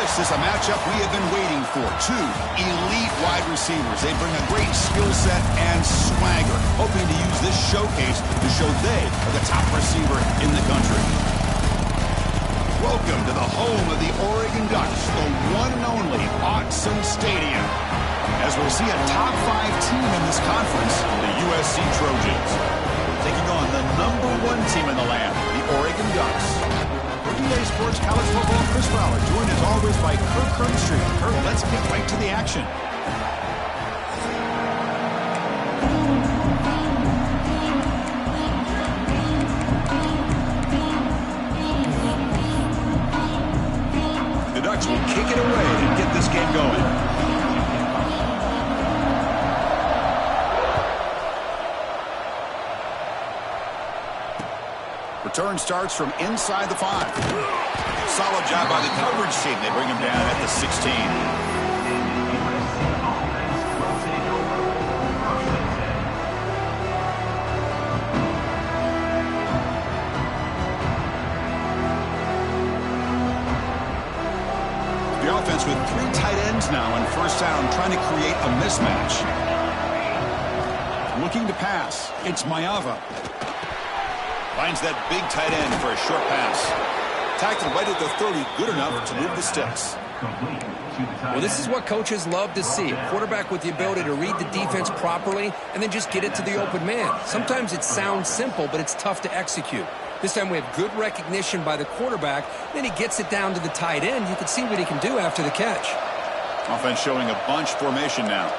This is a matchup we have been waiting for. Two elite wide receivers. They bring a great skill set and swagger, hoping to use this showcase to show they are the top receiver in the country. Welcome to the home of the Oregon Ducks, the one and only Autzen Stadium. As we'll see a top 5 team in this conference, the USC Trojans, taking on the #1 team in the land, the Oregon Ducks. For EA Sports College Football, Chris Fowler, joined as always by Kirk Herbstreit. Kirk, let's get right to the action. The Ducks will kick it away and get this game going. Return starts from inside the 5. Solid job by the coverage team. They bring him down at the 16. The offense with 3 tight ends now on first down, trying to create a mismatch. Looking to pass. It's Mayava. Finds that big tight end for a short pass. Tackled right at the 30, good enough to move the sticks. Well, this is what coaches love to see. A quarterback with the ability to read the defense properly and then just get it to the open man. Sometimes it sounds simple, but it's tough to execute. This time we have good recognition by the quarterback. Then he gets it down to the tight end. You can see what he can do after the catch. Offense showing a bunch formation now.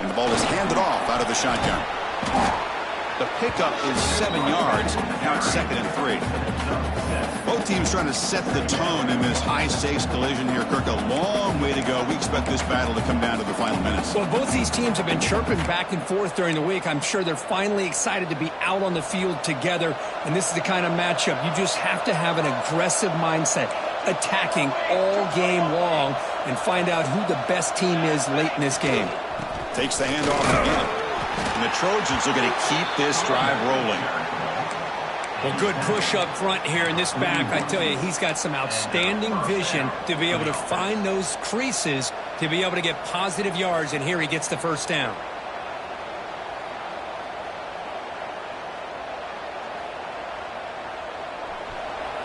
And the ball is handed off out of the shotgun. The pickup is 7 yards. Now it's 2nd and 3. Both teams trying to set the tone in this high-stakes collision here. Kirk, a long way to go. We expect this battle to come down to the final minutes. Well, both these teams have been chirping back and forth during the week. I'm sure they're finally excited to be out on the field together. And this is the kind of matchup you just have to have an aggressive mindset, attacking all game long, and find out who the best team is late in this game. Takes the handoff again. And the Trojans are going to keep this drive rolling. Well, good push up front here in this back. I tell you, he's got some outstanding vision to be able to find those creases, to be able to get positive yards, and here he gets the first down.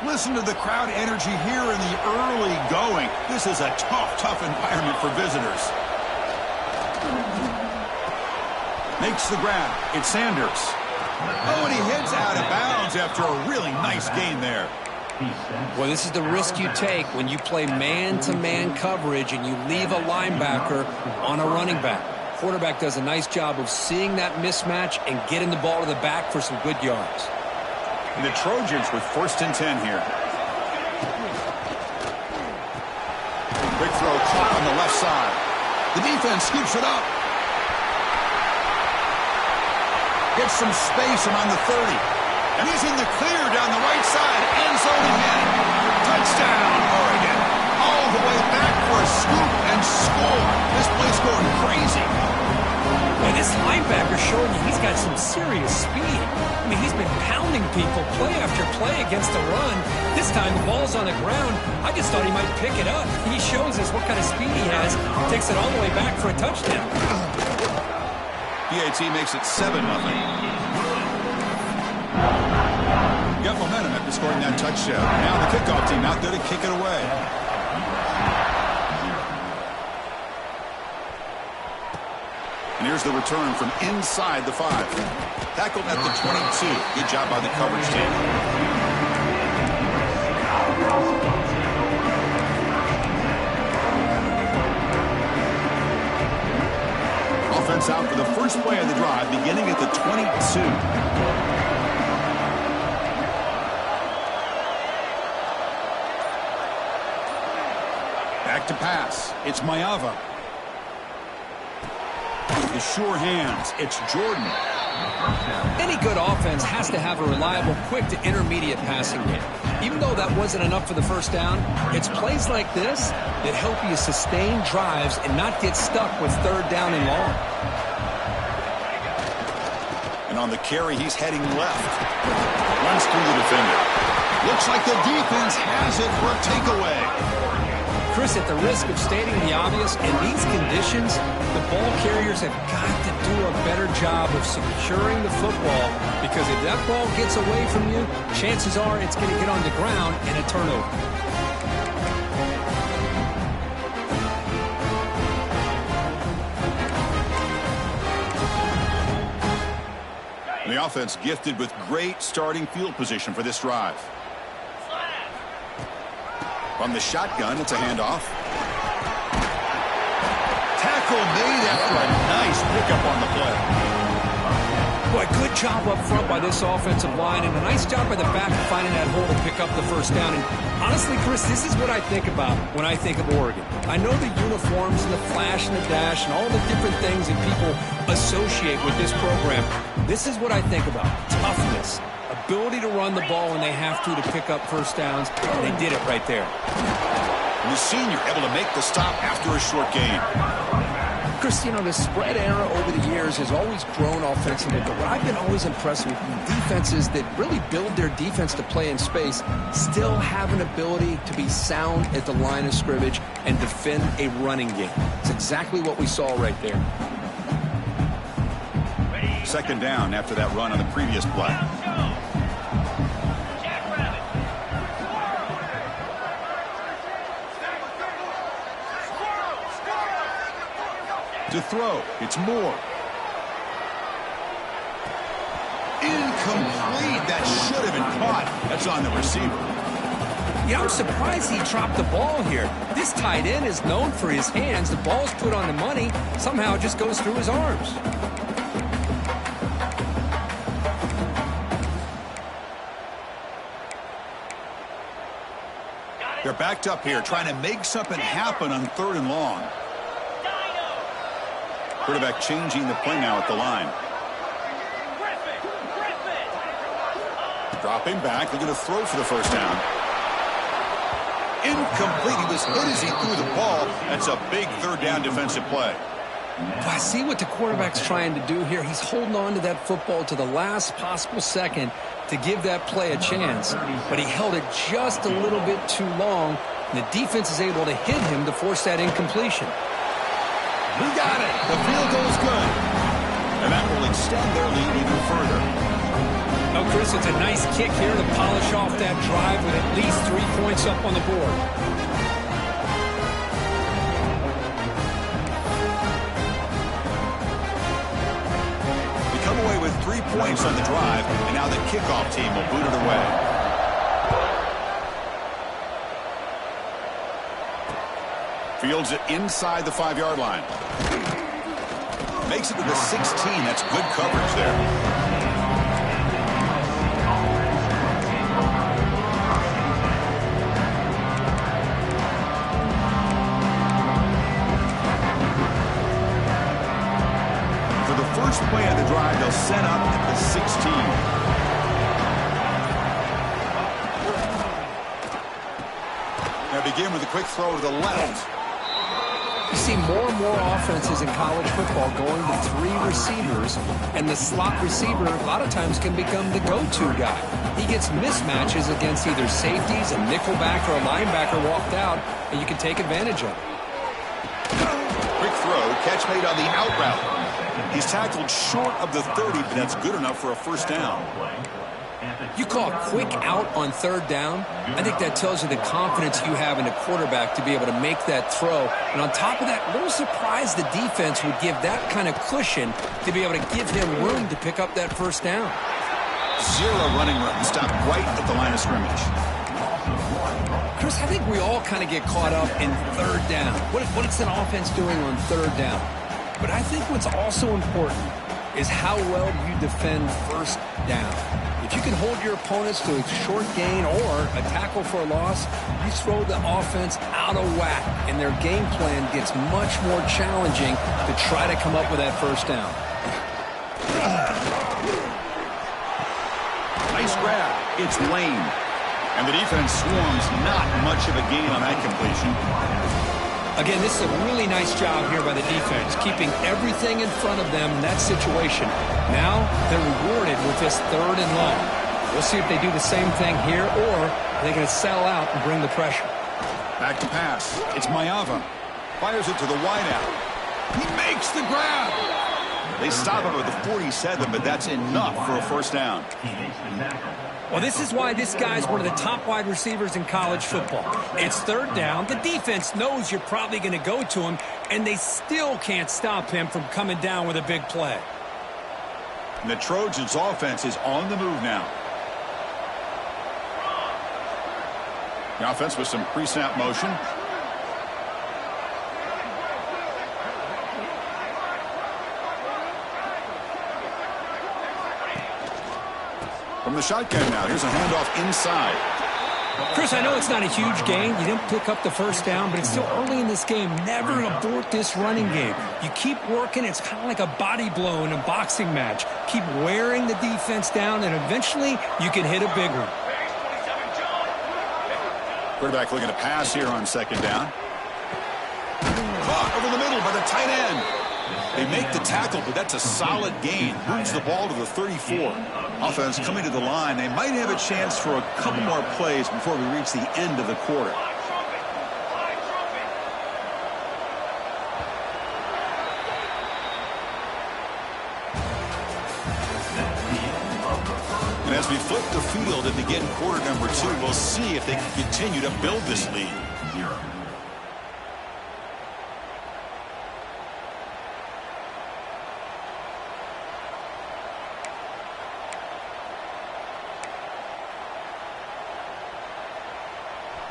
Listen to the crowd energy here in the early going. This is a tough environment for visitors. Makes the grab. It's Sanders. Oh, and he heads out of bounds after a really nice gain there. Well, this is the risk you take when you play man-to-man coverage and you leave a linebacker on a running back. Quarterback does a nice job of seeing that mismatch and getting the ball to the back for some good yards. And the Trojans with 1st and 10 here. Quick throw caught on the left side. The defense scoops it up. Gets some space around the 30. And he's in the clear down the right side. End zone again. Touchdown, Oregon. All the way back for a scoop and score. This place going crazy. And this linebacker showing you he's got some serious speed. I mean, he's been pounding people play after play against the run. This time the ball's on the ground. I just thought he might pick it up. He shows us what kind of speed he has. Takes it all the way back for a touchdown. PAT makes it 7-0. Got momentum after scoring that touchdown. Now the kickoff team out there to kick it away. And here's the return from inside the 5. Tackled at the 22. Good job by the coverage team. Offense out for the first play of the drive, beginning at the 22. Back to pass. It's Mayava. With the sure hands, it's Jordan. Any good offense has to have a reliable, quick to intermediate passing game. Even though that wasn't enough for the first down, it's plays like this that help you sustain drives and not get stuck with third down and long. And on the carry, he's heading left. Runs through the defender. Looks like the defense has it for a takeaway. Chris, at the risk of stating the obvious, in these conditions, the ball carriers have got to do a better job of securing the football, because if that ball gets away from you, chances are it's going to get on the ground and a turnover. The offense gifted with great starting field position for this drive. From the shotgun, it's a handoff. Tackle made after a nice pickup on the play. Boy, good job up front by this offensive line, and a nice job by the back finding that hole to pick up the first down. And honestly, Chris, this is what I think about when I think of Oregon. I know the uniforms and the flash and the dash and all the different things that people associate with this program. This is what I think about: toughness, ability to run the ball when they have to pick up first downs, and they did it right there. And the senior able to make the stop after a short gain. Chris, you know, the spread era over the years has always grown offensively, but what I've been always impressed with defenses that really build their defense to play in space still have an ability to be sound at the line of scrimmage and defend a running game. It's exactly what we saw right there. Second down after that run on the previous play. To throw, it's Moore. Incomplete. That should have been caught. That's on the receiver. Yeah, I'm surprised he dropped the ball here. This tight end is known for his hands. The ball's put on the money. Somehow it just goes through his arms. They're backed up here, trying to make something happen on third and long. Quarterback changing the play now at the line. Dropping back, looking to throw for the first down. Incomplete. He was hit as he threw the ball. That's a big third down defensive play. I see what the quarterback's trying to do here. He's holding on to that football to the last possible second to give that play a chance, but he held it just a little bit too long, and the defense is able to hit him to force that incompletion. We got it. The field goal's good. And that will extend their lead even further. Oh, Chris, it's a nice kick here to polish off that drive with at least 3 points up on the board. We come away with 3 points on the drive, and now the kickoff team will boot it away. Fields it inside the 5-yard line. Makes it to the 16. That's good coverage there. For the first play of the drive, they'll set up at the 16. Now begin with a quick throw to the left. You see more and more offenses in college football going to 3 receivers, and the slot receiver a lot of times can become the go-to guy. He gets mismatches against either safeties, a nickelback, or a linebacker walked out, and you can take advantage of it. Quick throw, catch made on the out route. He's tackled short of the 30, but that's good enough for a first down. You call a quick out on third down, I think that tells you the confidence you have in the quarterback to be able to make that throw. And on top of that, a little surprised the defense would give that kind of cushion to be able to give him room to pick up that first down. 0 running room, stopped right at the line of scrimmage. Chris, I think we all kind of get caught up in third down. What is an offense doing on third down? But I think what's also important is how well you defend first down. If you can hold your opponents to a short gain or a tackle for a loss, you throw the offense out of whack, and their game plan gets much more challenging to try to come up with that first down. Nice grab. It's Lane. And the defense swarms, not much of a gain on that completion. Again, this is a really nice job here by the defense, keeping everything in front of them in that situation. Now they're rewarded with this 3rd and long. We'll see if they do the same thing here, or they're going to settle out and bring the pressure. Back to pass. It's Mayava. Fires it to the wideout. He makes the grab. They stop him at the 47, but that's enough for a first down. Well, this is why this guy's one of the top wide receivers in college football. It's 3rd down. The defense knows you're probably going to go to him, and they still can't stop him from coming down with a big play. And the Trojans' offense is on the move now. The offense with some pre-snap motion. From the shotgun now, here's a handoff inside. Chris, I know it's not a huge gain. You didn't pick up the first down, but it's still early in this game. Never abort this running game. You keep working. It's kind of like a body blow in a boxing match. Keep wearing the defense down, and eventually you can hit a big one. Quarterback looking to pass here on 2nd down. Caught over the middle by the tight end. They make the tackle, but that's a solid gain. Moves the ball to the 34. Offense coming to the line. They might have a chance for a couple more plays before we reach the end of the quarter. And as we flip the field and begin quarter number 2, we'll see if they can continue to build this lead.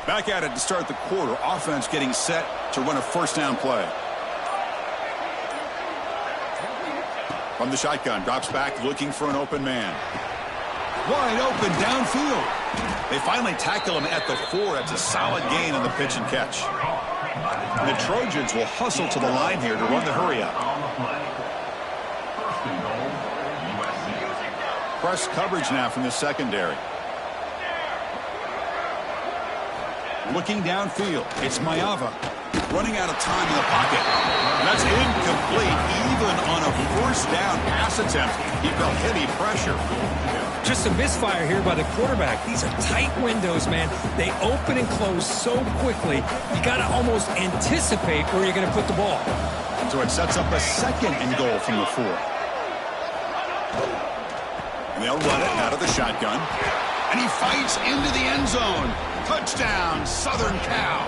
Back at it to start the quarter. Offense getting set to run a first down play. From the shotgun, drops back looking for an open man. Wide open downfield. They finally tackle him at the 4. That's a solid gain on the pitch and catch. And the Trojans will hustle to the line here to run the hurry up. Press coverage now from the secondary. Looking downfield, it's Mayava. Running out of time in the pocket. And that's incomplete. Even on a first down pass attempt, he felt heavy pressure. Just a misfire here by the quarterback. These are tight windows, man. They open and close so quickly, you got to almost anticipate where you're going to put the ball. So it sets up a 2nd and goal from the 4. And they'll run it out of the shotgun. And he fights into the end zone. Touchdown, Southern Cal.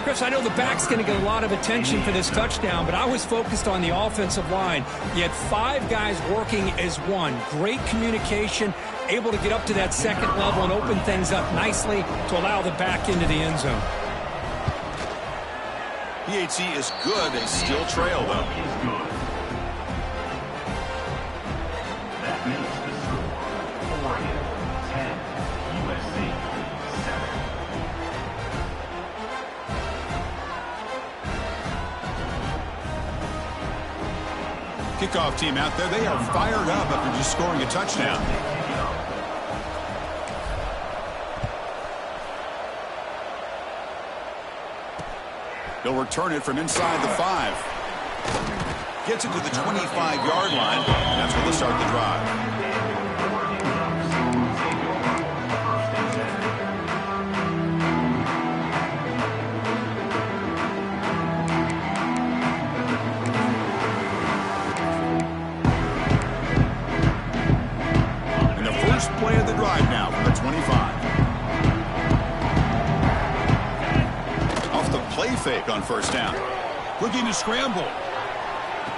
Chris, I know the back's going to get a lot of attention for this touchdown, but I was focused on the offensive line. You had 5 guys working as one. Great communication, able to get up to that 2nd level and open things up nicely to allow the back into the end zone. PHC is good. They still trail, though. Kickoff team out there. They are fired up after just scoring a touchdown. They'll return it from inside the 5. Gets it to the 25-yard line. That's where they'll start the drive. Play of the drive now from the 25. Off the play fake on first down. Looking to scramble.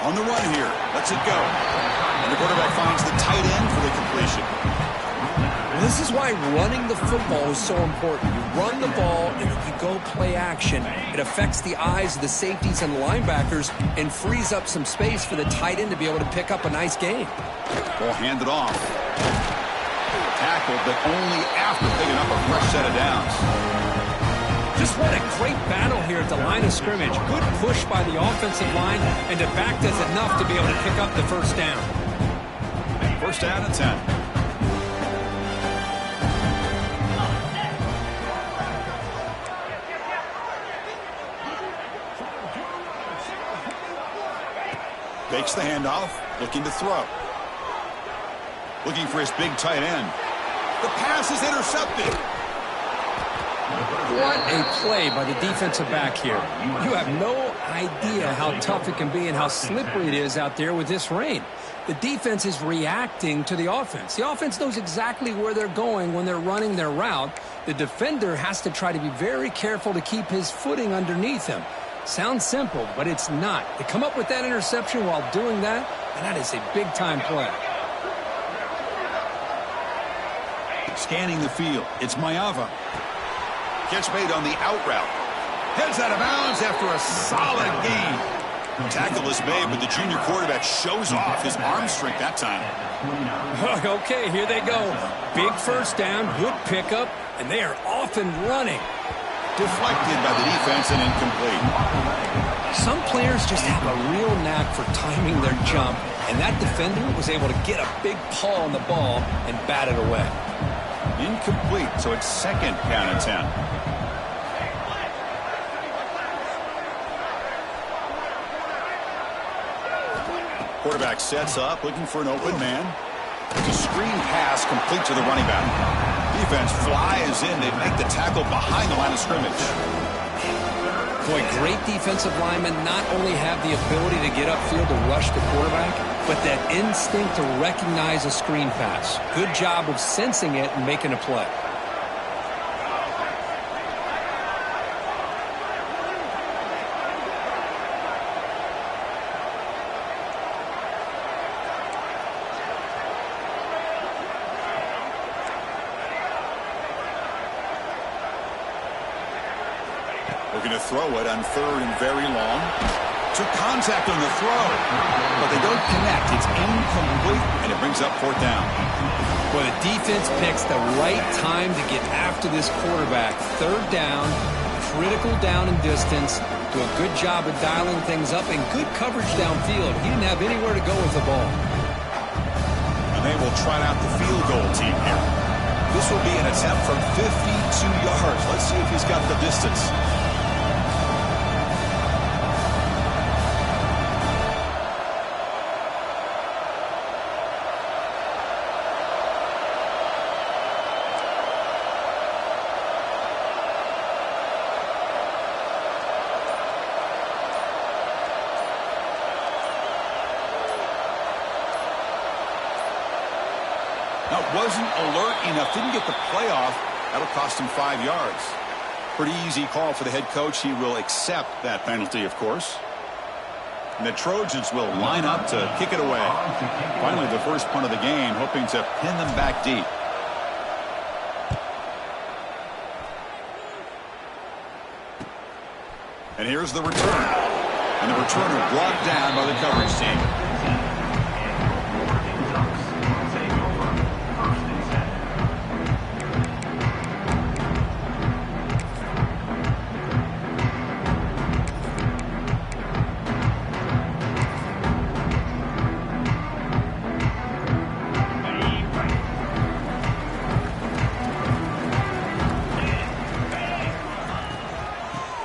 On the run here. Lets it go. And the quarterback finds the tight end for the completion. Well, this is why running the football is so important. You run the ball and then you go play action. It affects the eyes of the safeties and the linebackers and frees up some space for the tight end to be able to pick up a nice gain. Ball handed off. Tackled, but only after picking up a fresh set of downs. Just what a great battle here at the line of scrimmage. Good push by the offensive line, and the back does enough to be able to pick up the first down. First down and 10. Takes the handoff, looking to throw. Looking for his big tight end. The pass is intercepted. What a play by the defensive back here. You have no idea how tough it can be and how slippery it is out there with this rain. The defense is reacting to the offense. The offense knows exactly where they're going when they're running their route. The defender has to try to be very careful to keep his footing underneath him. Sounds simple, but it's not. To come up with that interception while doing that, and that is a big-time play. Scanning the field, it's Mayava. Catch made on the out route. Heads out of bounds after a solid gain. Tackle is made, but the junior quarterback shows off his arm strength that time. Okay, here they go. Big first down, good pickup, and they are off and running. Deflected by the defense and incomplete. Some players just have a real knack for timing their jump, and that defender was able to get a big paw on the ball and bat it away. Incomplete, so it's second down and 10. Quarterback sets up, looking for an open man. It's a screen pass complete to the running back. Defense flies in. They make the tackle behind the line of scrimmage. Boy, great defensive linemen not only have the ability to get upfield to rush the quarterback, but that instinct to recognize a screen pass. Good job of sensing it and making a play. Looking to throw it on third and very long. Took contact on the throw, but they don't connect. It's incomplete, and it brings up fourth down. Well, the defense picks the right time to get after this quarterback. Third down, critical down and distance. Do a good job of dialing things up and good coverage downfield. He didn't have anywhere to go with the ball. And they will try out the field goal team here. This will be an attempt from 52 yards. Let's see if he's got the distance. Now, wasn't alert enough, didn't get the play off. That'll cost him 5 yards. Pretty easy call for the head coach. He will accept that penalty, of course. And the Trojans will line up to kick it away. Finally, the first punt of the game, hoping to pin them back deep. And here's the return. And the returner brought down by the coverage team.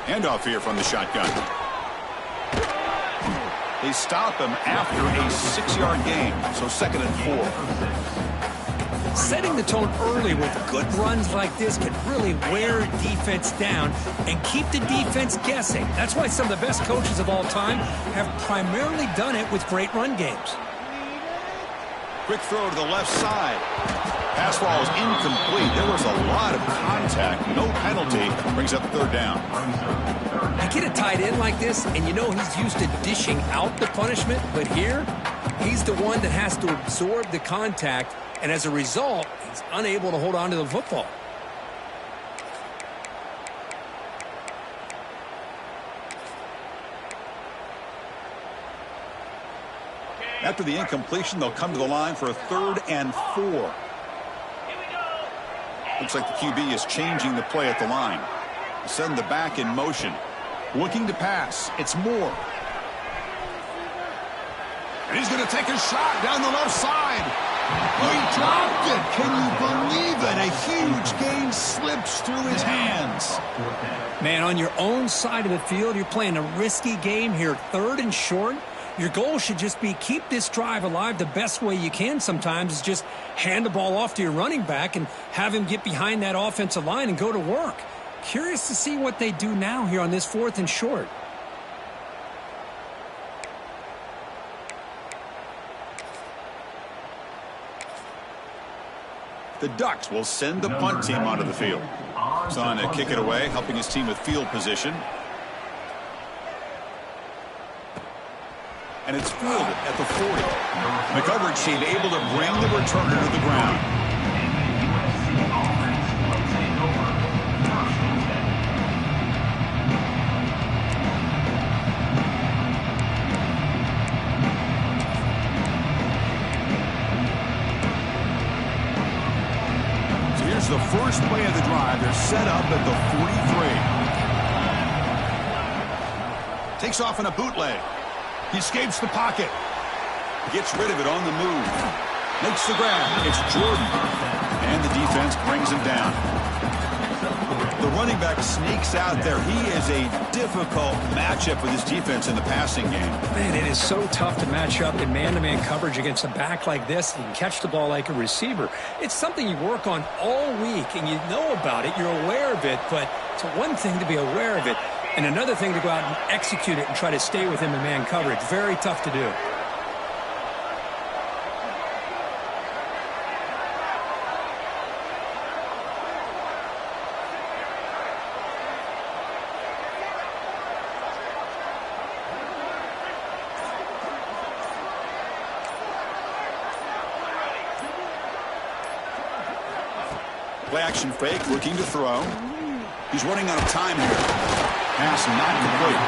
Handoff here from the shotgun. They stop him after a 6-yard gain, so 2nd and 4. Setting the tone early with good runs like this can really wear a defense down and keep the defense guessing. That's why some of the best coaches of all time have primarily done it with great run games. Quick throw to the left side. Pass ball is incomplete. There was a lot of contact. No penalty. Brings up third down. You get a tight end like this, and you know he's used to dishing out the punishment, but here, he's the one that has to absorb the contact, and as a result, he's unable to hold on to the football. After the incompletion, they'll come to the line for a 3rd and 4. Looks like the QB is changing the play at the line. Send the back in motion. Looking to pass. It's Moore. And he's going to take a shot down the left side. He dropped it. Can you believe it? A huge gain slips through his hands. Man, on your own side of the field, you're playing a risky game here. 3rd and short. Your goal should just be keep this drive alive the best way you can sometimes is just hand the ball off to your running back and have him get behind that offensive line and go to work. Curious to see what they do now here on this 4th and short. The Ducks will send the punt team onto the field. He's on to kick it away, helping his team with field position. And it's fielded at the 40. The coverage team able to bring the returner to the ground. So here's the first play of the drive. They're set up at the 43. Takes off in a bootleg. He escapes the pocket. Gets rid of it on the move. Makes the grab. It's Jordan. And the defense brings him down. The running back sneaks out there. He is a difficult matchup for this defense in the passing game. Man, it is so tough to match up in man-to-man coverage against a back like this. You can catch the ball like a receiver. It's something you work on all week, and you know about it. You're aware of it, but it's one thing to be aware of it. And another thing to go out and execute it and try to stay with him in man coverage. Very tough to do. Play action fake, looking to throw. He's running out of time here. Pass not complete.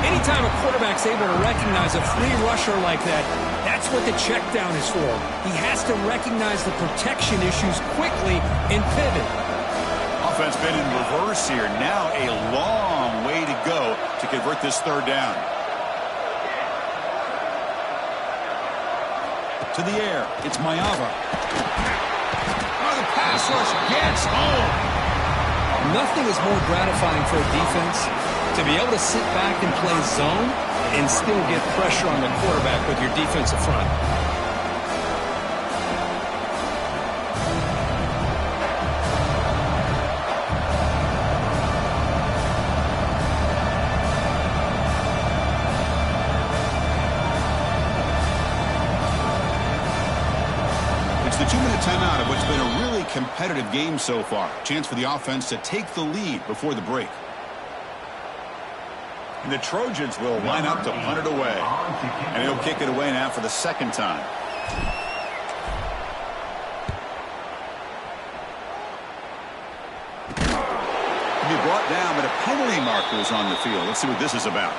Anytime a quarterback's able to recognize a free rusher like that, that's what the check down is for. He has to recognize the protection issues quickly and pivot. Offense been in reverse here. Now a long way to go to convert this 3rd down. To the air. It's Mayava. Oh, the pass rush gets home. Nothing is more gratifying for a defense to be able to sit back and play zone and still get pressure on the quarterback with your defensive front. It's the 2-minute timeout of what's been a really competitive game so far. Chance for the offense to take the lead before the break. And the Trojans will line up to punt it away. And he'll kick it away now for the 2nd time. He'll be brought down, but a penalty marker is on the field. Let's see what this is about.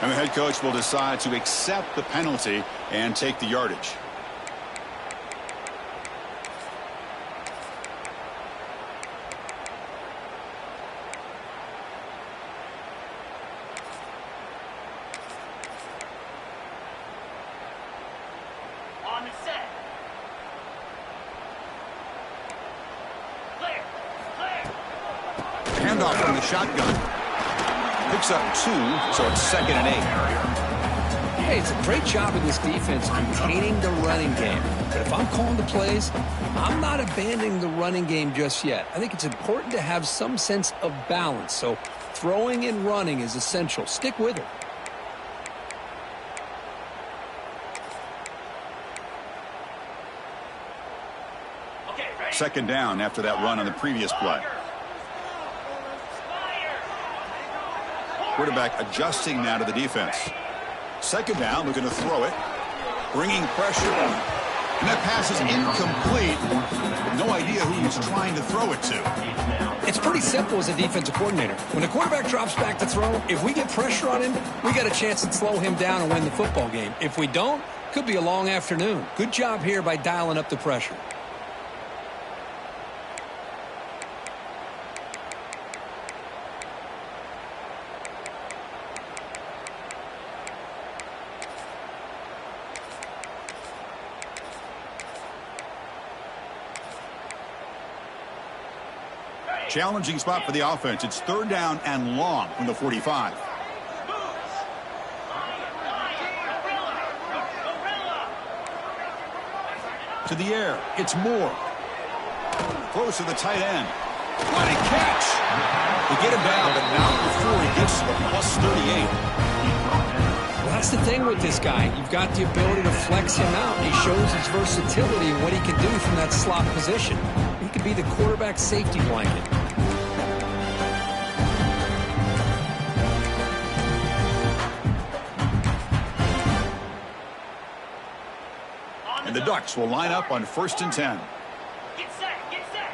And the head coach will decide to accept the penalty and take the yardage. Handoff from the shotgun. Picks up 2, so it's 2nd and 8. Hey, it's a great job of this defense containing the running game. But if I'm calling the plays, I'm not abandoning the running game just yet. I think it's important to have some sense of balance. So throwing and running is essential. Stick with it. Second down after that run on the previous play. Quarterback adjusting now to the defense. Second down, looking to throw it. Bringing pressure. And that pass is incomplete. No idea who he's trying to throw it to. It's pretty simple as a defensive coordinator. When the quarterback drops back to throw, if we get pressure on him, we got a chance to slow him down and win the football game. If we don't, could be a long afternoon. Good job here by dialing up the pressure. Challenging spot for the offense. It's 3rd down and long from the 45. To the air. It's Moore. Close to the tight end. What a catch! They get him down, but not before he gets to the plus 38. Well, that's the thing with this guy. You've got the ability to flex him out. He shows his versatility and what he can do from that slot position. He could be the quarterback safety blanket. And the Ducks will line up on 1st and 10. Get set, get set.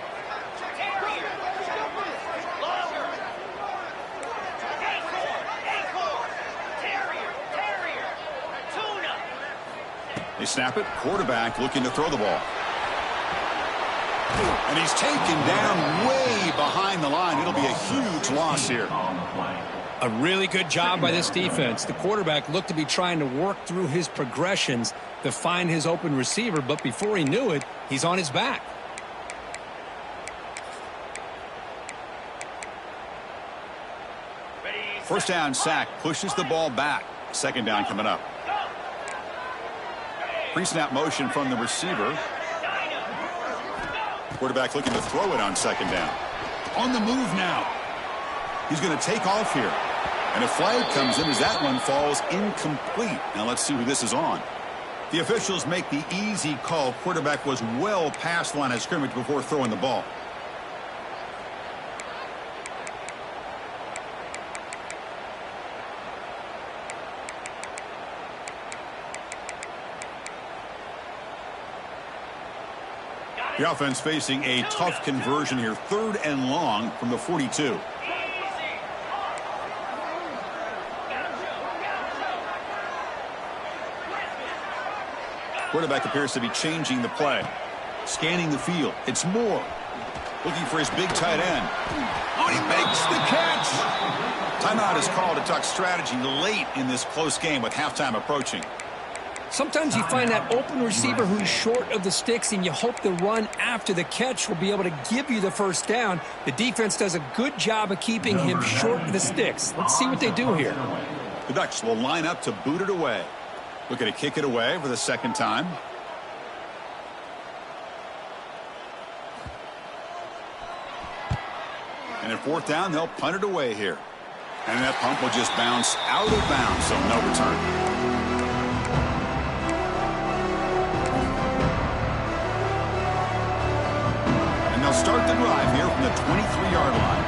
Terrier. Longer. Acorn. Terrier. Tuna. They snap it. Quarterback looking to throw the ball. And he's taken down way behind the line. It'll be a huge loss here. A really good job by this defense. The quarterback looked to be trying to work through his progressions to find his open receiver, but before he knew it, he's on his back. First down sack pushes the ball back. 2nd down coming up. Pre-snap motion from the receiver. Quarterback looking to throw it on 2nd down. On the move now. He's going to take off here. And a flag comes in as that one falls incomplete. Now let's see who this is on. The officials make the easy call. Quarterback was well past the line of scrimmage before throwing the ball. The offense facing a tough conversion here. 3rd and long from the 42. Quarterback appears to be changing the play. Scanning the field. It's Moore. Looking for his big tight end. Oh, he makes the catch! Timeout is called to Duck strategy late in this close game with halftime approaching. Sometimes you find that open receiver who's short of the sticks, and you hope the run after the catch will be able to give you the 1st down. The defense does a good job of keeping him short of the sticks. Let's see what they do here. The Ducks will line up to boot it away. Looking to kick it away for the 2nd time. And at 4th down, they'll punt it away here. And that punt will just bounce out of bounds, so no return. And they'll start the drive here from the 23-yard line.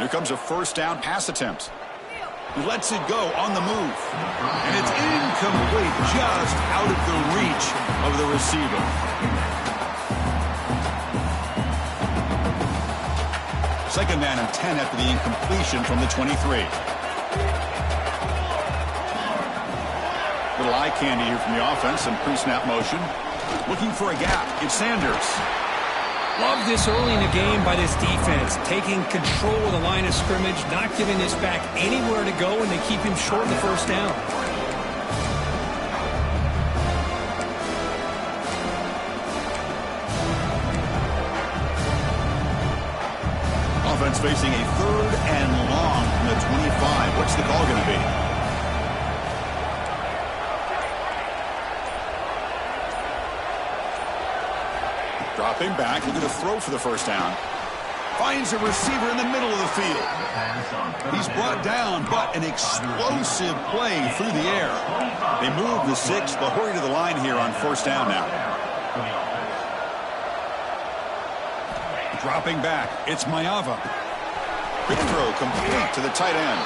Here comes a 1st down pass attempt. He lets it go on the move. And it's incomplete, just out of the reach of the receiver. Second down and 10 after the incompletion from the 23. Little eye candy here from the offense. Some pre-snap motion. Looking for a gap. It's Sanders. Love this early in the game by this defense, taking control of the line of scrimmage, not giving this back anywhere to go, and they keep him short of the 1st down. Offense facing a 3rd and long from the 25. What's the call going to be? Dropping back, looking to throw for the 1st down. Finds a receiver in the middle of the field. He's brought down, but an explosive play through the air. They move the 6. They'll hurry to the line here on 1st down now. Dropping back, it's Mayava. Quick throw complete to the tight end.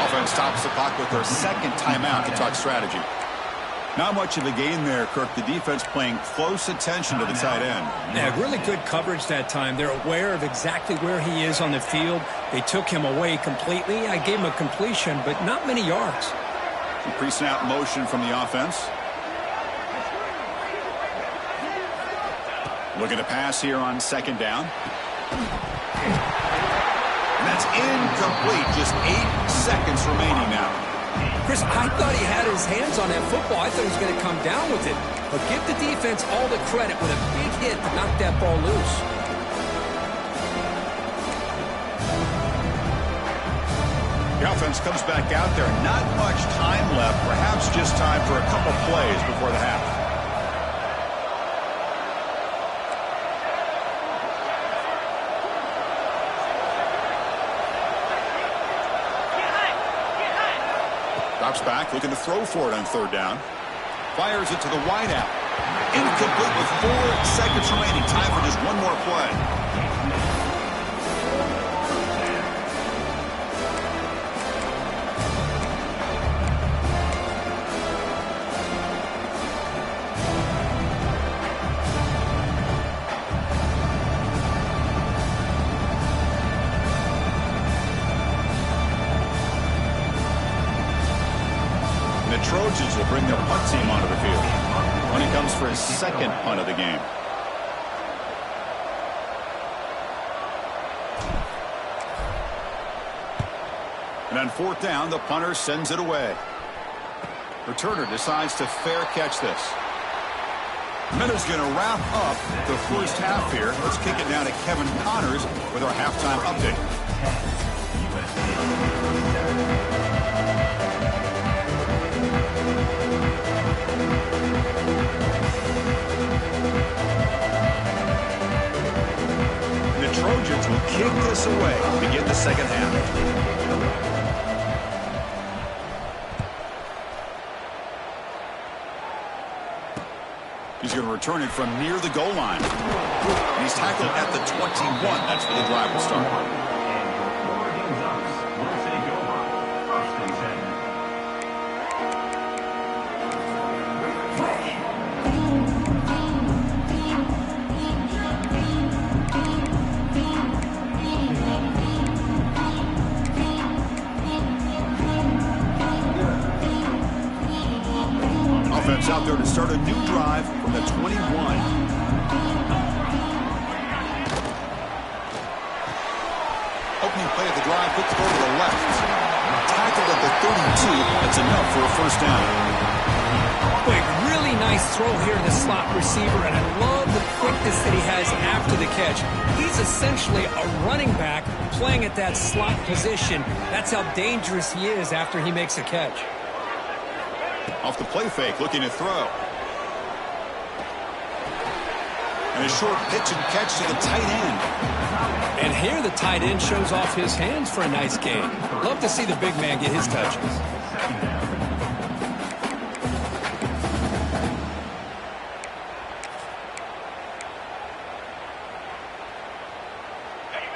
Offense stops the clock with their 2nd timeout to talk strategy. Not much of a gain there, Kirk. The defense paying close attention to the tight end. Yeah, really good coverage that time. They're aware of exactly where he is on the field. They took him away completely. I gave him a completion, but not many yards. Some pre-snap motion from the offense. Looking to pass here on 2nd down. And that's incomplete. Just 8 seconds remaining now. Chris, I thought he had his hands on that football. I thought he was going to come down with it. But give the defense all the credit with a big hit to knock that ball loose. The offense comes back out there. Not much time left. Perhaps just time for a couple plays before the half. Drops back, looking to throw for it on third down. Fires it to the wide out. Incomplete with 4 seconds remaining. Time for just one more play. The Trojans will bring their punt team onto the field when he comes for his second punt of the game. And on fourth down, the punter sends it away. Returner decides to fair catch this. Minutes going to wrap up the first half here. Let's kick it down to Kevin Connors with our halftime update. The Trojans will kick this away to begin the second half. He's going to return it from near the goal line. And he's tackled at the 21. That's where the drive will start. Offense out there to start a new drive from the 21. Opening play of the drive, quick throw to the left. Tackled at the 32. That's enough for a first down. Quick, really nice throw here to the slot receiver, and I love the quickness that he has after the catch. He's essentially a running back playing at that slot position. That's how dangerous he is after he makes a catch. Off the play fake, looking to throw. And a short pitch and catch to the tight end. And here the tight end shows off his hands for a nice gain. Love to see the big man get his touches.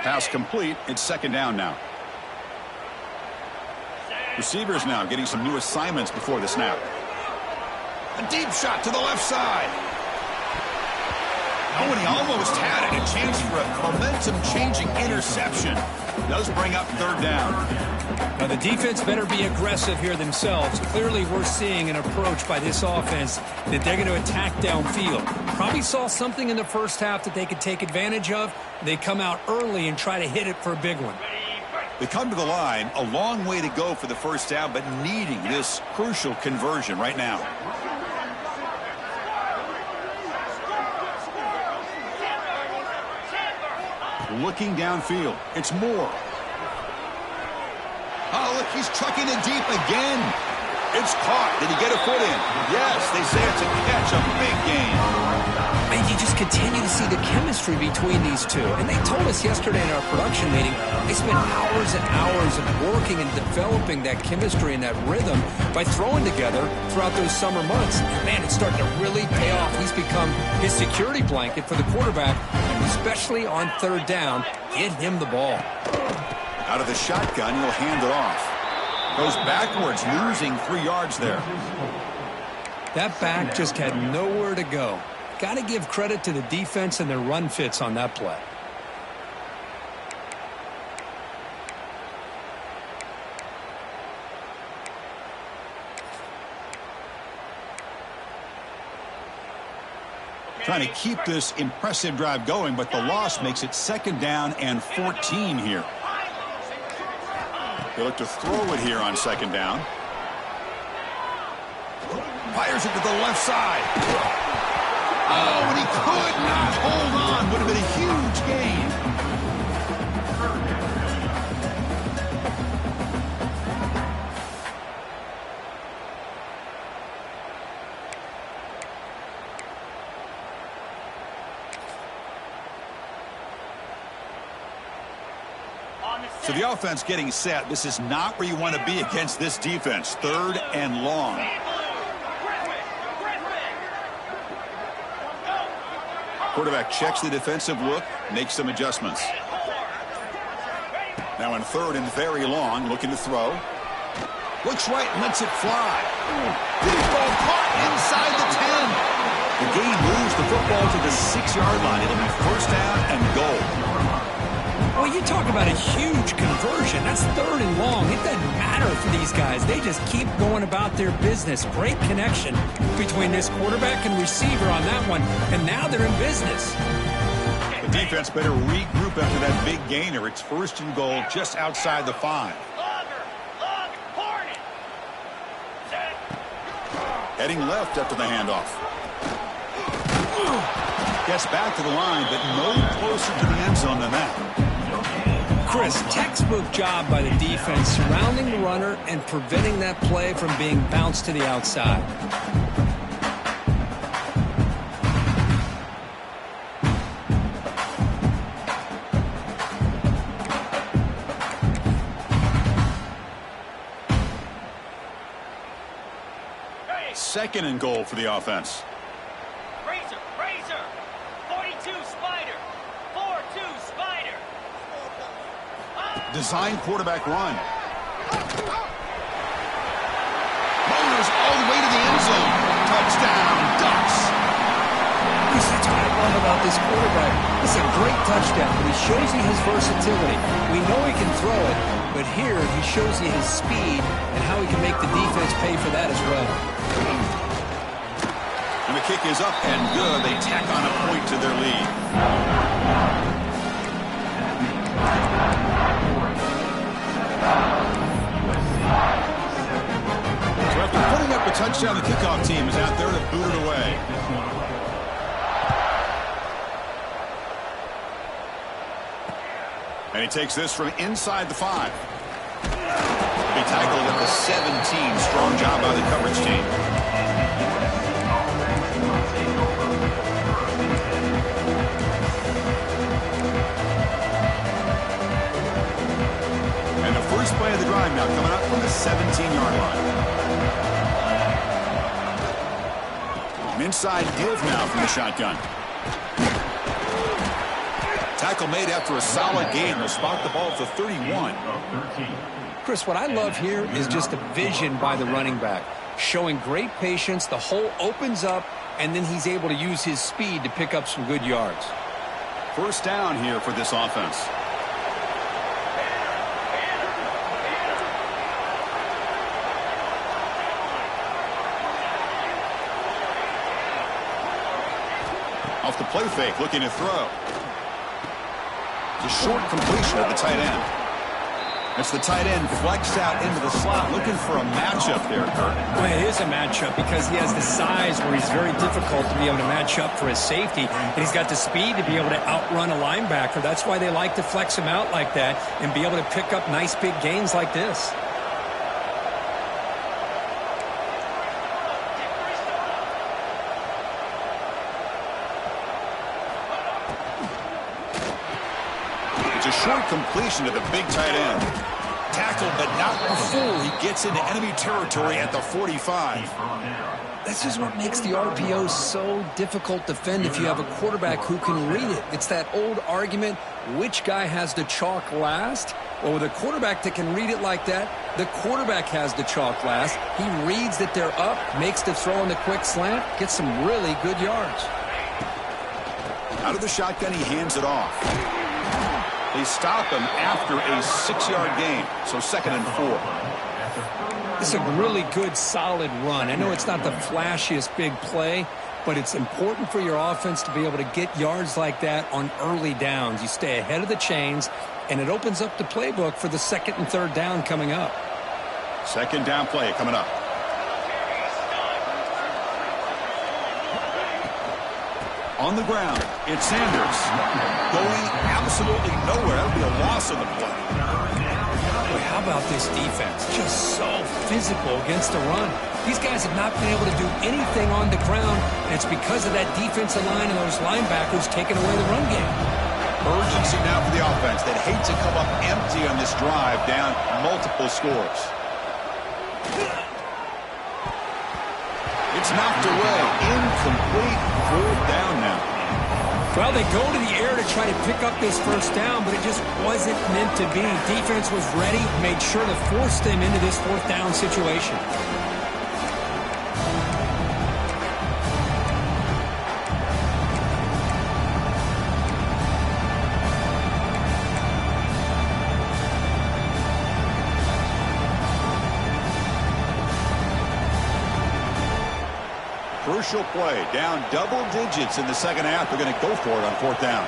Pass complete. It's second down now. Receivers now getting some new assignments before the snap. A deep shot to the left side. Oh, and he almost had it. A chance for a momentum-changing interception. Does bring up third down. Now, the defense better be aggressive here themselves. Clearly, we're seeing an approach by this offense that they're going to attack downfield. Probably saw something in the first half that they could take advantage of. They come out early and try to hit it for a big one. They come to the line, a long way to go for the first down, but needing this crucial conversion right now. Looking downfield. It's Moore. Oh, look, he's trucking it deep again. It's caught. Did he get a foot in? Yes, they say it's a catch, a big gain. And you just continue to see the chemistry between these two. And they told us yesterday in our production meeting, they spent hours and hours of working and developing that chemistry and that rhythm by throwing together throughout those summer months. And man, it's starting to really pay off. He's become his security blanket for the quarterback, and especially on third down, get him the ball. Out of the shotgun, he'll hand it off. Goes backwards, losing 3 yards there. That back just had nowhere to go. Got to give credit to the defense and their run fits on that play. Trying to keep this impressive drive going, but the loss makes it second down and 14 here. They look to throw it here on second down. Fires it to the left side. Oh, and he could not hold on. Would have been a huge gain. So the offense getting set. This is not where you want to be against this defense. 3rd and long. Quarterback checks the defensive look, makes some adjustments. Now in 3rd and very long, looking to throw. Looks right and lets it fly. Deep ball caught inside the 10. The game moves the football to the 6-yard line. It'll be 1st down and goal. Well, you talk about a huge conversion. That's 3rd and long. It doesn't matter for these guys. They just keep going about their business. Great connection between this quarterback and receiver on that one, and now they're in business. The defense better regroup after that big gainer. It's 1st and goal just outside the 5. Heading left after the handoff. Gets back to the line, but no closer to the end zone than that. Chris, textbook job by the defense surrounding the runner and preventing that play from being bounced to the outside. Second and goal for the offense. Razor, 42 Spider, 4-2 Spider. Design quarterback run. Motors all the way to the end zone. Touchdown, Ducks. That's what I love about this quarterback. It's a great touchdown, but he shows you his versatility. We know he can throw it, but here he shows you his speed and how he can make the defense pay for that as well. And the kick is up and good. They tack on a point to their lead. So after putting up a touchdown, the kickoff team is out there to boot it away. And he takes this from inside the 5. He tackled at the 17. Strong job by the coverage team. And the first play of the drive now coming up from the 17-yard line. An inside give now from the shotgun. Tackle made after a solid gain. Will spot the ball at the 31. Chris, what I love here is just a vision by the running back. Showing great patience, the hole opens up, and then he's able to use his speed to pick up some good yards. 1st down here for this offense. Off the play fake, looking to throw. It's a short completion of the tight end. It's the tight end flexed out into the slot, looking for a matchup there, Kurt. Well, it is a matchup because he has the size where he's very difficult to be able to match up for his safety, and he's got the speed to be able to outrun a linebacker. That's why they like to flex him out like that and be able to pick up nice big gains like this. Short completion to the big tight end. Tackled, but not before he gets into enemy territory at the 45. This is what makes the RPO so difficult to defend if you have a quarterback who can read it. It's that old argument, which guy has the chalk last? Well, with a quarterback that can read it like that, the quarterback has the chalk last. He reads that they're up, makes the throw in the quick slant, gets some really good yards. Out of the shotgun, he hands it off. They stop him after a 6-yard gain, so 2nd and 4. It's a really good, solid run. I know it's not the flashiest big play, but it's important for your offense to be able to get yards like that on early downs. You stay ahead of the chains, and it opens up the playbook for the 2nd and 3rd down coming up. 2nd down play coming up. On the ground, it's Sanders. Going absolutely nowhere. That would be a loss on the play. Boy, how about this defense? Just so physical against the run. These guys have not been able to do anything on the ground, and it's because of that defensive line and those linebackers taking away the run game. Urgency now for the offense. They'd hate to come up empty on this drive, down multiple scores. It's knocked away. Incomplete. 4th down now. Well, they go to the air to try to pick up this first down, but it just wasn't meant to be. Defense was ready, made sure to force them into this 4th down situation. Crucial play, down double digits in the second half. They're going to go for it on 4th down.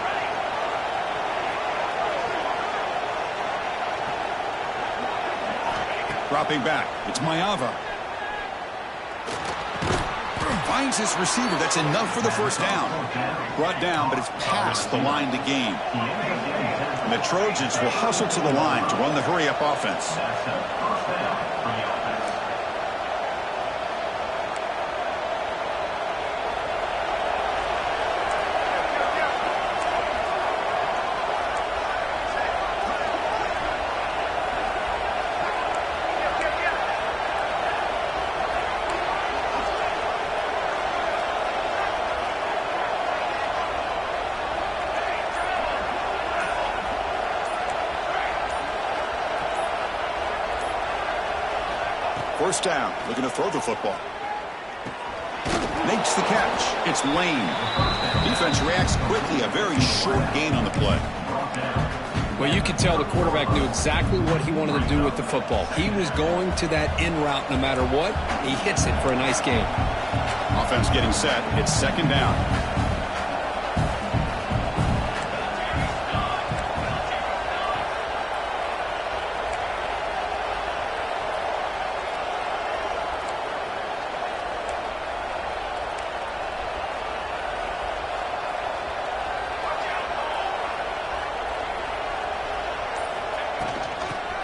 Dropping back, it's Mayava. Finds his receiver, that's enough for the first down. Brought down, but it's past the line to gain. And the Trojans will hustle to the line to run the hurry-up offense. First down, looking to throw the football. Makes the catch. It's Lane. Defense reacts quickly. A very short gain on the play. Well, you could tell the quarterback knew exactly what he wanted to do with the football. He was going to that in route no matter what. He hits it for a nice gain. Offense getting set. It's 2nd down.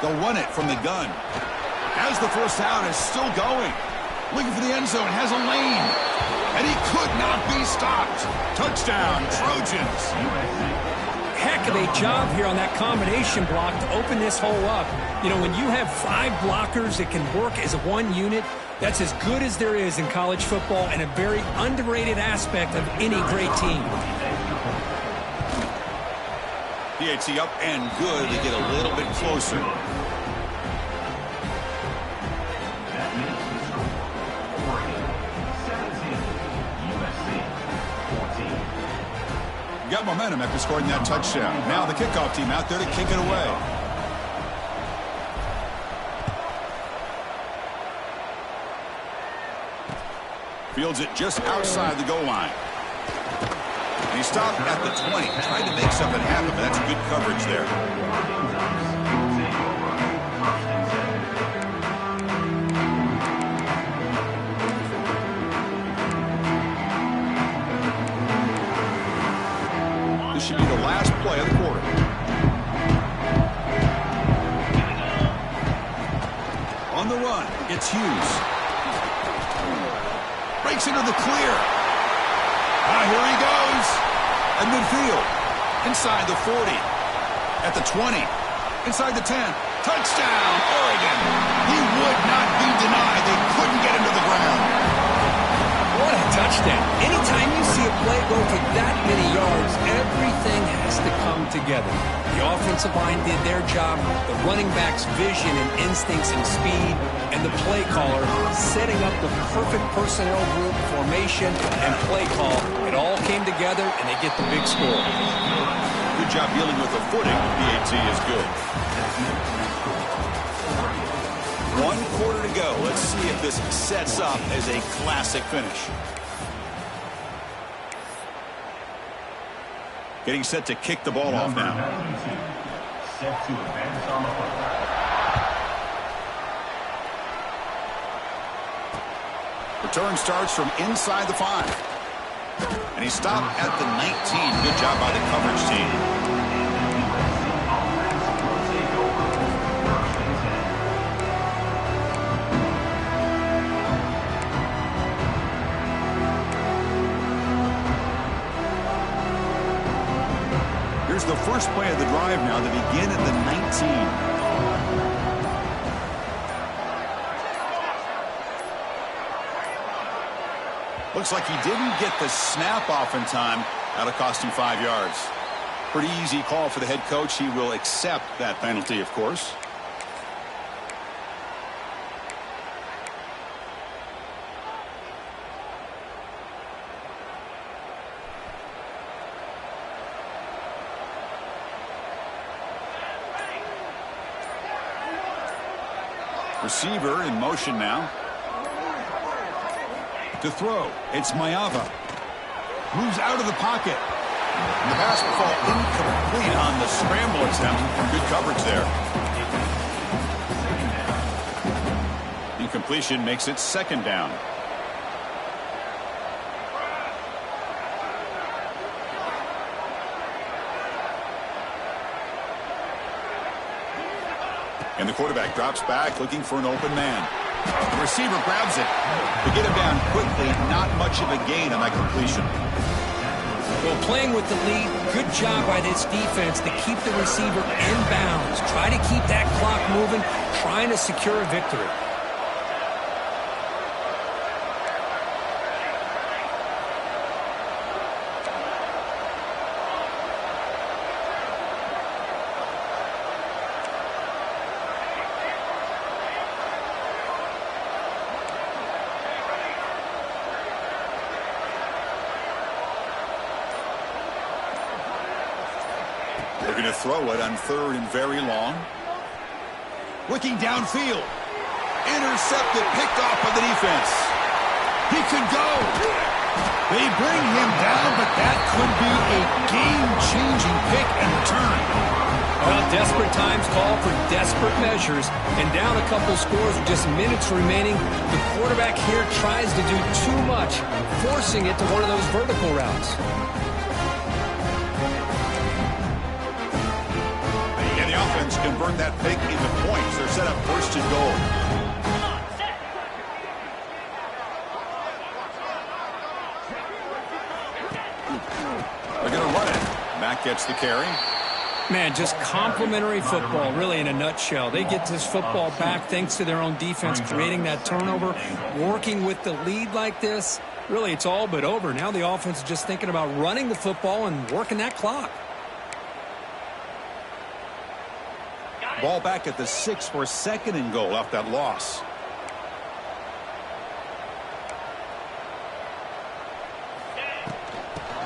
They'll run it from the gun. As the first down is still going. Looking for the end zone, has a lane. And he could not be stopped. Touchdown, Trojans. Heck of a job here on that combination block to open this hole up. You know, when you have 5 blockers that can work as one unit, that's as good as there is in college football and a very underrated aspect of any great team. PAT up and good. They get a little bit closer. Got momentum after scoring that touchdown. Now the kickoff team out there to kick it away. Fields it just outside the goal line. And he stopped at the 20, trying to make something happen, but that's good coverage there. This should be the last play of the quarter. On the run, it's Hughes. Breaks into the clear. Here he goes. At midfield. Inside the 40. At the 20. Inside the 10. Touchdown, Oregon. He would not be denied. They couldn't get him to the ground. What a touchdown. Anytime you see a play go for that many yards, everything has to come together. The offensive line did their job, the running back's vision and instincts and speed, and the play caller setting up the perfect personnel group, formation, and play call. It all came together, and they get the big score. Good job dealing with the footing. PAT is good. 1 quarter to go. Let's see if this sets up as a classic finish. Getting set to kick the ball off now. Set to advance on the football. Return starts from inside the 5. And he stopped at the 19. Good job by the coverage team. the first play of the drive now to begin at the 19. Looks like he didn't get the snap off in time. That'll cost him 5 yards. Pretty easy call for the head coach. He will accept that penalty, of course. Receiver in motion now. To throw, it's Mayava. Moves out of the pocket. And the pass will fall incomplete on the scramble attempt. Good coverage there. Incompletion makes it second down. And the quarterback drops back looking for an open man. The receiver grabs it. To get him down quickly, not much of a gain on that completion. Well, playing with the lead, good job by this defense to keep the receiver in bounds. Try to keep that clock moving, trying to secure a victory. They're going to throw it on third and very long. Looking downfield. Intercepted, picked off by the defense. He could go. They bring him down, but that could be a game-changing pick and return. Well, desperate times call for desperate measures, and down a couple scores with just minutes remaining, the quarterback here tries to do too much, forcing it to one of those vertical routes. And the offense convert that pick into points. They're set up first and goal. They're going to run it. Matt gets the carry. Man, just complimentary football, really, in a nutshell. They get this football back thanks to their own defense, creating that turnover, working with the lead like this. Really, it's all but over. Now the offense is just thinking about running the football and working that clock. Ball back at the 6 for second and goal off that loss.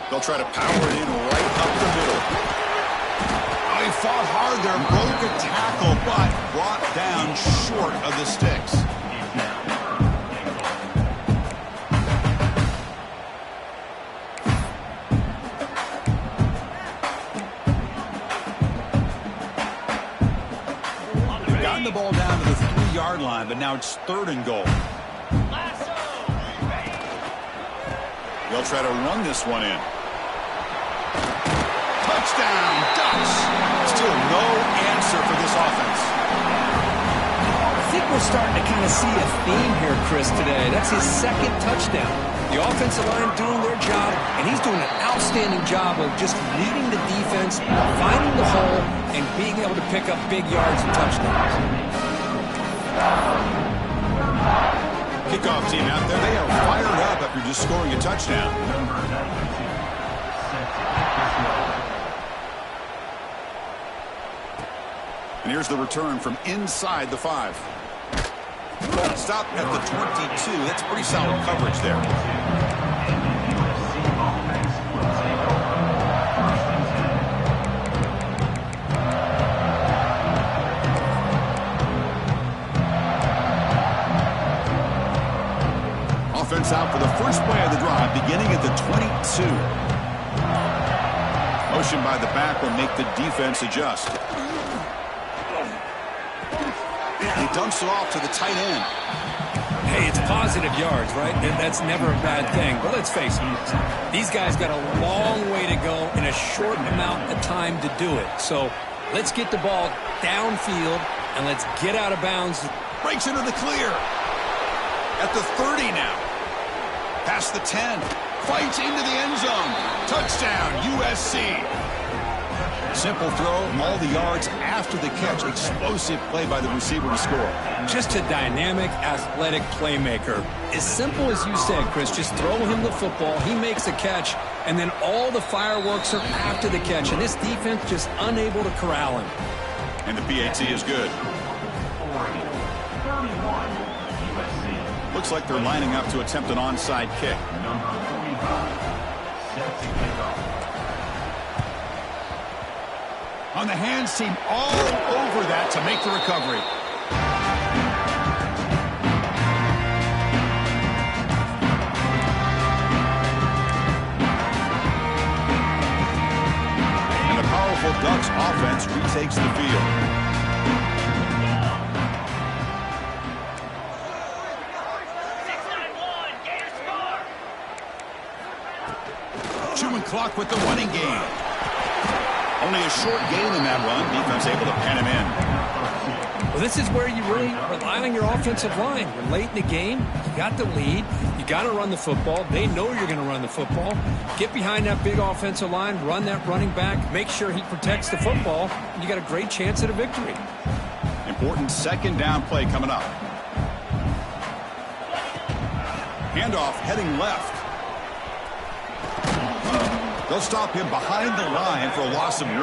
They'll try to power it in right up the middle. He fought hard there, broke a tackle, but brought down short of the sticks. They've gotten the ball down to the 3-yard line, but now it's third and goal. They'll try to run this one in. Touchdown, Ducks. Still no answer for this offense. I think we're starting to kind of see a theme here, Chris, today. That's his second touchdown. The offensive line doing their job, and he's doing an outstanding job of just leading the defense, finding the hole, and being able to pick up big yards and touchdowns. Kickoff team out there. They are fired up after just scoring a touchdown. And here's the return from inside the 5. Stop at the 22. That's pretty solid coverage there. Offense out for the first play of the drive, beginning at the 22. Motion by the back will make the defense adjust. He dumps it off to the tight end. Hey, it's positive yards, right? That's never a bad thing. But let's face it, these guys got a long way to go in a short amount of time to do it. So let's get the ball downfield and let's get out of bounds. Breaks into the clear. At the 30 now. Past the 10. Fights into the end zone. Touchdown, USC. Simple throw, all the yards after the catch. Explosive play by the receiver to score. Just a dynamic, athletic playmaker. As simple as you said, Chris, just throw him the football, he makes a catch, and then all the fireworks are after the catch, and this defense just unable to corral him. And the PAT is good. 31 USC. Looks like they're lining up to attempt an onside kick. Number 45, set to kick off. On the hands team all over that to make the recovery. And the powerful Ducks offense retakes the field. 6-9-1, Gators score. Chewing clock with the running game. Only a short gain in that run. Defense able to pen him in. Well, this is where you really rely on your offensive line. You're late in the game. You got the lead. You got to run the football. They know you're going to run the football. Get behind that big offensive line. Run that running back. Make sure he protects the football. And you got a great chance at a victory. Important second down play coming up. Handoff heading left. They'll stop him behind the line for a loss of 1.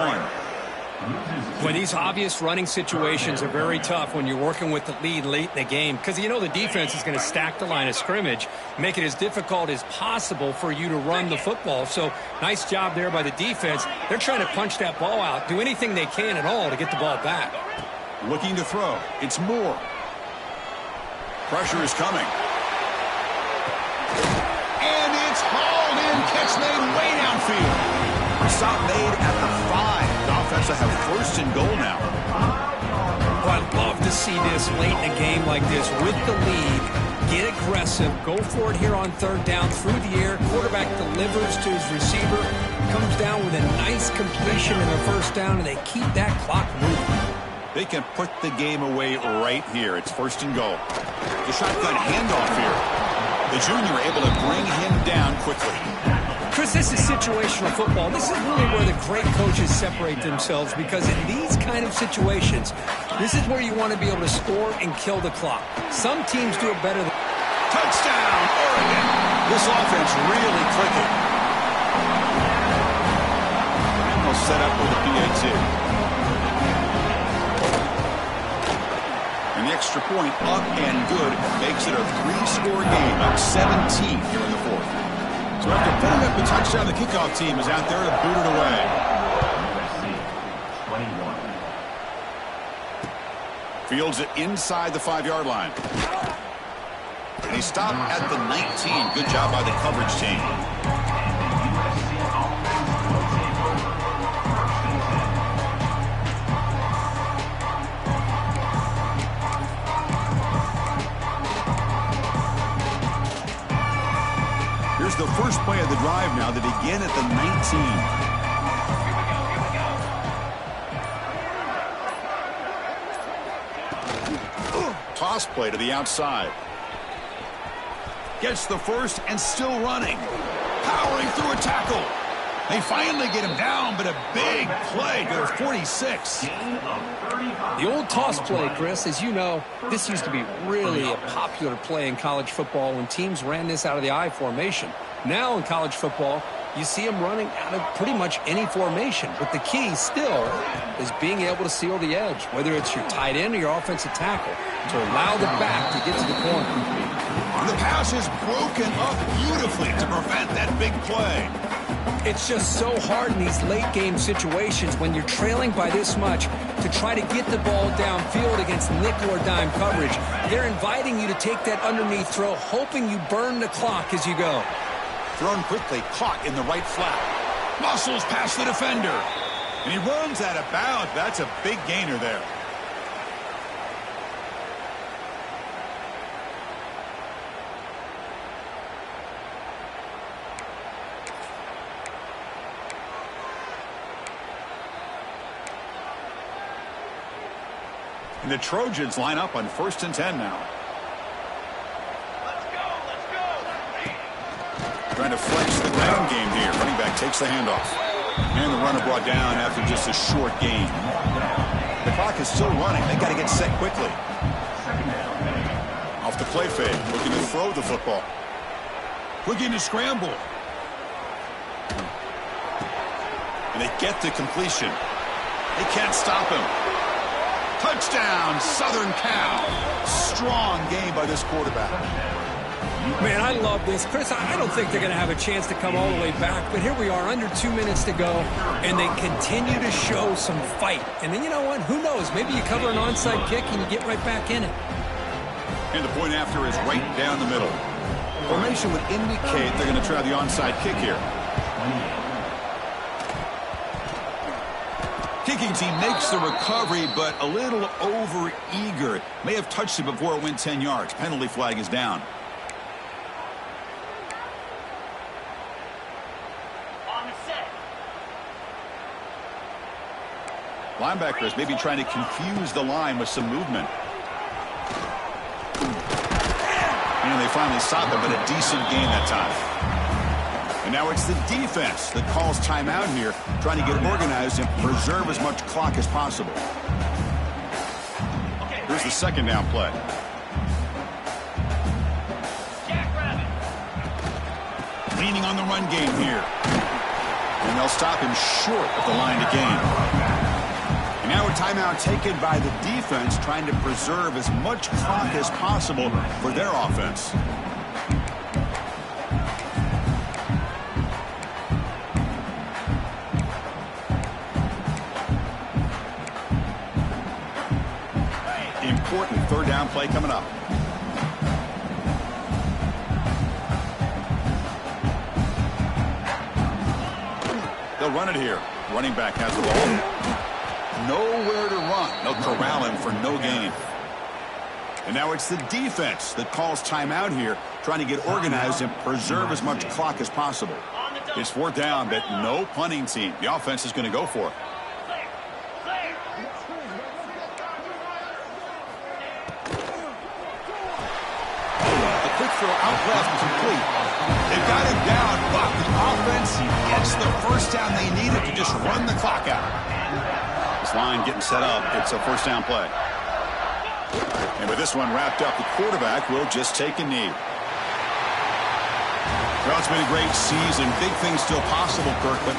Well, these obvious running situations are very tough when you're working with the lead late in the game because you know the defense is going to stack the line of scrimmage, make it as difficult as possible for you to run the football. So nice job there by the defense. They're trying to punch that ball out, do anything they can at all to get the ball back. Looking to throw. It's Moore. Pressure is coming. And it's hauled in. Catch made way downfield. Stop made at the 5. The offense will have first and goal now. Well, I'd love to see this late in a game like this with the lead. Get aggressive. Go for it here on third down through the air. Quarterback delivers to his receiver. Comes down with a nice completion in the first down, and they keep that clock moving. They can put the game away right here. It's first and goal. The shotgun handoff here. The junior able to bring him down quickly. Chris, this is situational football. This is really where the great coaches separate themselves because in these kind of situations, this is where you want to be able to score and kill the clock. Some teams do it better than... Touchdown, Oregon. This offense really clicking. And they'll set up with a PAT. And the extra point up and good makes it a 3-score game, up 17 here in the fourth. So after putting up the touchdown, the kickoff team is out there to boot it away. USC 21. Fields it inside the 5-yard line. And he stopped at the 19. Good job by the coverage team. Here's the first play of the drive now. They begin at the 19. Toss play to the outside. Gets the first and still running. Powering through a tackle. They finally get him down, but a big play to the 46. The old toss play, Chris, as you know, this used to be really a popular play in college football when teams ran this out of the I formation. Now in college football, you see them running out of pretty much any formation. But the key still is being able to seal the edge, whether it's your tight end or your offensive tackle, to allow the back to get to the corner. The pass is broken up beautifully to prevent that big play. It's just so hard in these late game situations when you're trailing by this much to try to get the ball downfield against nickel or dime coverage. They're inviting you to take that underneath throw, hoping you burn the clock as you go. Thrown quickly, caught in the right flat. Muscles past the defender. And he runs out of bounds. That's a big gainer there. And the Trojans line up on 1st and 10 now. Let's go. Trying to flex the ground game here. Running back takes the handoff. And the runner brought down after just a short gain. The clock is still running. They got to get set quickly. Off the play fake, looking to throw the football. Looking to scramble. And they get the completion. They can't stop him. Touchdown, Southern Cal. Strong game by this quarterback. Man, I love this. Chris, I don't think they're going to have a chance to come all the way back, but here we are, under 2 minutes to go, and they continue to show some fight. And then you know what? Who knows? Maybe you cover an onside kick and you get right back in it. And the point after is right down the middle. Formation would indicate they're going to try the onside kick here. Kicking team makes the recovery, but a little over-eager. May have touched it before it went 10 yards. Penalty flag is down. On the set. Linebackers maybe trying to confuse the line with some movement. And they finally stopped it, but a decent gain that time. And now it's the defense that calls timeout here, trying to get organized and preserve as much clock as possible. Here's the second down play. Leaning on the run game here. And they'll stop him short of the line to gain. And now a timeout taken by the defense, trying to preserve as much clock as possible for their offense. Important third down play coming up. They'll run it here. Running back has the ball. Nowhere to run. They'll corral him for no gain. And now it's the defense that calls timeout here, trying to get organized and preserve as much clock as possible. It's fourth down, but no punting team. The offense is going to go for it. Throw out left, complete. They've got him down, but the offense gets the first down they needed to just run the clock out. This line getting set up. It's a first down play. And with this one wrapped up, the quarterback will just take a knee. Well, it's been a great season. Big things still possible, Kirk, but for